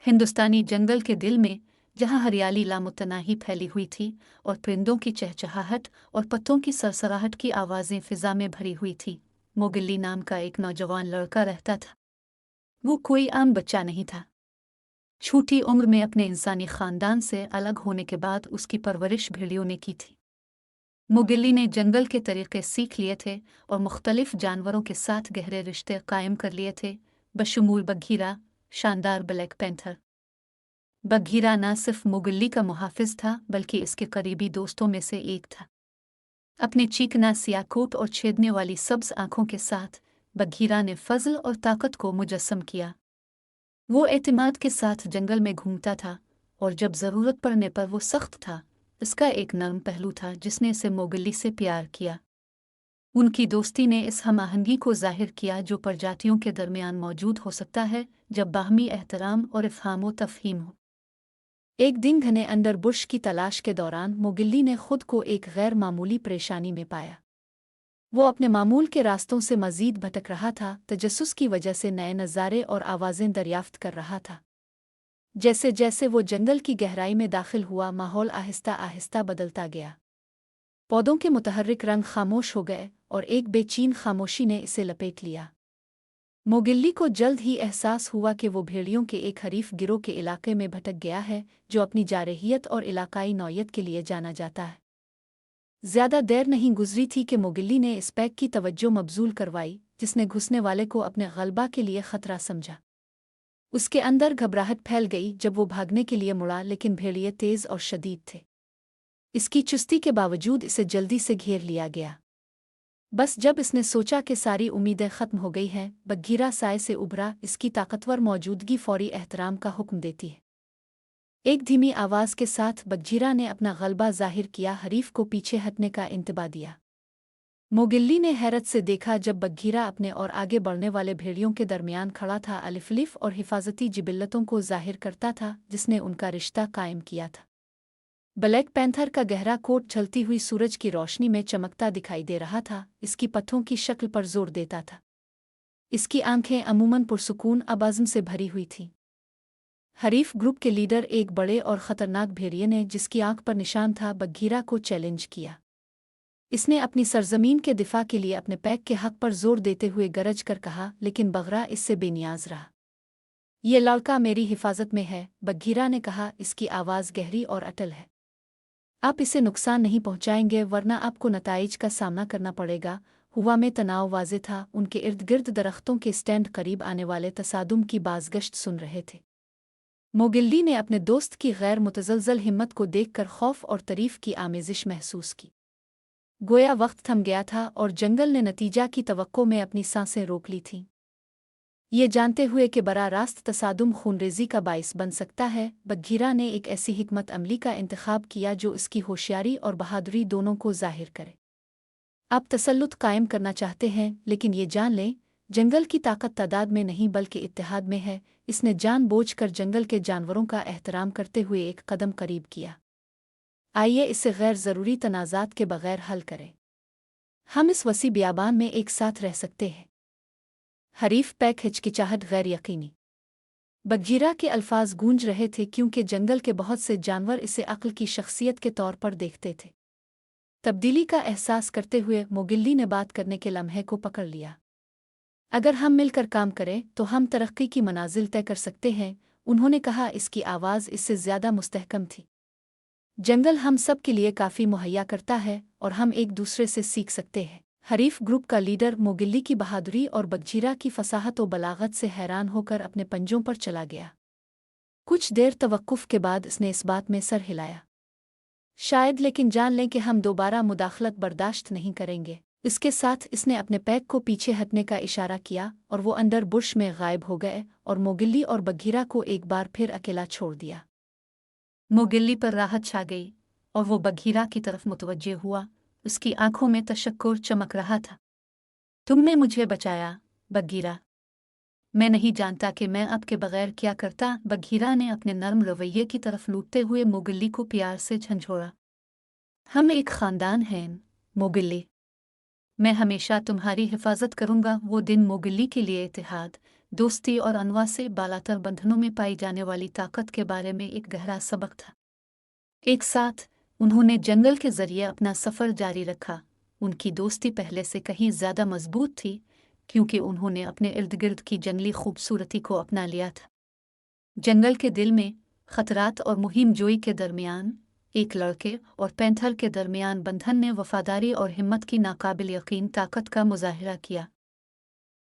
हिंदुस्तानी जंगल के दिल में, जहाँ हरियाली लामुतनाही फैली हुई थी और परिंदों की चहचहाहट और पत्तों की सरसराहट की आवाज़ें फिजा में भरी हुई थी, मोगिल्ली नाम का एक नौजवान लड़का रहता था। वो कोई आम बच्चा नहीं था। छोटी उम्र में अपने इंसानी खानदान से अलग होने के बाद उसकी परवरिश भेड़ियों ने की थी। मोगिल्ली ने जंगल के तरीके सीख लिए थे और मुख्तलिफ जानवरों के साथ गहरे रिश्ते कायम कर लिए थे, बशमूल बघीरा, शानदार ब्लैक पैंथर। बघीरा न सिर्फ मोगिल्ली का मुहाफिज था बल्कि इसके करीबी दोस्तों में से एक था। अपने चीकना सियाकोट और छेदने वाली सब्ज आंखों के साथ बघीरा ने फजल और ताकत को मुजस्सम किया। वो एतमाद के साथ जंगल में घूमता था और जब ज़रूरत पड़ने पर वो सख्त था। इसका एक नर्म पहलू था जिसने इसे मोगिल्ली से प्यार किया। उनकी दोस्ती ने इस हमाहंगी को जाहिर किया जो प्रजातियों के दरमियान मौजूद हो सकता है जब बाहमी एहतराम और इफ़हाम व तफ़हीम हो। एक दिन घने अंडरबुश की तलाश के दौरान मोगिल्ली ने खुद को एक गैर मामूली परेशानी में पाया। वो अपने मामूल के रास्तों से मजीद भटक रहा था, तजस्सुस की वजह से नए नज़ारे और आवाज़ें दरियाफ्त कर रहा था। जैसे जैसे वो जंगल की गहराई में दाखिल हुआ, माहौल आहिस्ता आहिस्ता बदलता गया। पौधों के मुतहर्रिक रंग खामोश हो गए और एक बेचैन खामोशी ने इसे लपेट लिया। मोगिल्ली को जल्द ही एहसास हुआ कि वो भेड़ियों के एक हरीफ गिरोह के इलाके में भटक गया है जो अपनी जारहियत और इलाकाई नौयत के लिए जाना जाता है। ज़्यादा देर नहीं गुजरी थी कि मोगिल्ली ने इस पैक की तवज्जो मबजूल करवाई जिसने घुसने वाले को अपने गलबा के लिए खतरा समझा। उसके अंदर घबराहट फैल गई जब वो भागने के लिए मुड़ा, लेकिन भेड़िए तेज और शदीद थे। इसकी चुस्ती के बावजूद इसे जल्दी से घेर लिया गया। बस जब इसने सोचा कि सारी उम्मीदें खत्म हो गई हैं, बघीरा साए से उभरा। इसकी ताकतवर मौजूदगी फौरी एहतराम का हुक्म देती है। एक धीमी आवाज़ के साथ बघीरा ने अपना गलबा जाहिर किया, हरीफ को पीछे हटने का इंतबा दिया। मोगिल्ली ने हैरत से देखा जब बघीरा अपने और आगे बढ़ने वाले भेड़ियों के दरमियान खड़ा था, अलिफलिफ और हिफाजती जिबिल्लतों को जाहिर करता था जिसने उनका रिश्ता कायम किया था। ब्लैक पैंथर का गहरा कोट ढलती हुई सूरज की रोशनी में चमकता दिखाई दे रहा था। इसकी पत्तों की शक्ल पर जोर देता था। इसकी आंखें अमूमन पुरसुकून अबाज़म से भरी हुई थीं। हरीफ ग्रुप के लीडर, एक बड़े और ख़तरनाक भेड़िए ने जिसकी आंख पर निशान था, बघीरा को चैलेंज किया। इसने अपनी सरजमीन के दिफा के लिए अपने पैक के हक पर जोर देते हुए गरज कर कहा, लेकिन बगरा इससे बेनियाज रहा। ये लड़का मेरी हिफाजत में है, बघीरा ने कहा। इसकी आवाज़ गहरी और अटल है। आप इसे नुकसान नहीं पहुंचाएंगे वरना आपको नताइज का सामना करना पड़ेगा। हुआ में तनाव वाज़े था। उनके इर्द गिर्द दरख्तों के स्टैंड करीब आने वाले तसादुम की बाज़गश्त सुन रहे थे। मोगिल्ली ने अपने दोस्त की गैर मुतज़लज़ल हिम्मत को देखकर खौफ और तारीफ की आमेज़िश महसूस की। गोया वक्त थम गया था और जंगल ने नतीजा की तवक्को में अपनी सांसें रोक ली थीं। ये जानते हुए कि बरा रास्त तसादुम खूनरेज़ी का बाइस बन सकता है, बघीरा ने एक ऐसी हिकमत अमली का इंतखाब किया जो इसकी होशियारी और बहादुरी दोनों को जाहिर करे। आप तसल्लुत कायम करना चाहते हैं, लेकिन ये जान लें, जंगल की ताकत तादाद में नहीं बल्कि इत्तेहाद में है। इसने जानबूझकर जंगल के जानवरों का एहतराम करते हुए एक कदम करीब किया। आइए इसे गैर ज़रूरी तनाज़ात के बगैर हल करें। हम इस वसी बियाबान में एक साथ रह सकते हैं। हरीफ पैक हिचकिचाहट गैर यकीनी। बघीरा के अल्फाज गूंज रहे थे क्योंकि जंगल के बहुत से जानवर इसे अक्ल की शख्सियत के तौर पर देखते थे। तब्दीली का एहसास करते हुए मोगिल्ली ने बात करने के लम्हे को पकड़ लिया। अगर हम मिलकर काम करें तो हम तरक्की की मनाजिल तय कर सकते हैं, उन्होंने कहा। इसकी आवाज़ इससे ज़्यादा मुस्तहकम थी। जंगल हम सब के लिए काफ़ी मुहैया करता है और हम एक दूसरे से सीख सकते हैं। हरीफ ग्रुप का लीडर मोगिल्ली की बहादुरी और बघीरा की फसाहत व बलागत से हैरान होकर अपने पंजों पर चला गया। कुछ देर तवक्कुफ के बाद इसने इस बात में सर हिलाया। शायद, लेकिन जान लें कि हम दोबारा मुदाखलत बर्दाश्त नहीं करेंगे। इसके साथ इसने अपने पैक को पीछे हटने का इशारा किया और वो अंडर बुश में गायब हो गए और मोगिल्ली और बघीरा को एक बार फिर अकेला छोड़ दिया। मोगिल्ली पर राहत छा गई और वो बघीरा की तरफ मुतवज्जे हुआ। उसकी आंखों में तशक्कुर चमक रहा था। तुमने मुझे बचाया, बघीरा। मैं नहीं जानता कि मैं आपके बगैर क्या करता। बघीरा ने अपने नर्म रवैये की तरफ लूटते हुए मोगिल्ली को प्यार से झंझोड़ा। हम एक खानदान हैं, मोगिल्ली। मैं हमेशा तुम्हारी हिफाजत करूंगा। वो दिन मोगिल्ली के लिए इत्तेहाद, दोस्ती और अनवा से बालातर बंधनों में पाई जाने वाली ताकत के बारे में एक गहरा सबक था। एक साथ उन्होंने जंगल के जरिए अपना सफर जारी रखा। उनकी दोस्ती पहले से कहीं ज्यादा मजबूत थी, क्योंकि उन्होंने अपने इर्द गिर्द की जंगली खूबसूरती को अपना लिया था। जंगल के दिल में खतरात और मुहिम जोई के दरमियान एक लड़के और पैंथर के दरमियान बंधन ने वफादारी और हिम्मत की नाकाबिल यकीन ताकत का मुजाहिरा किया।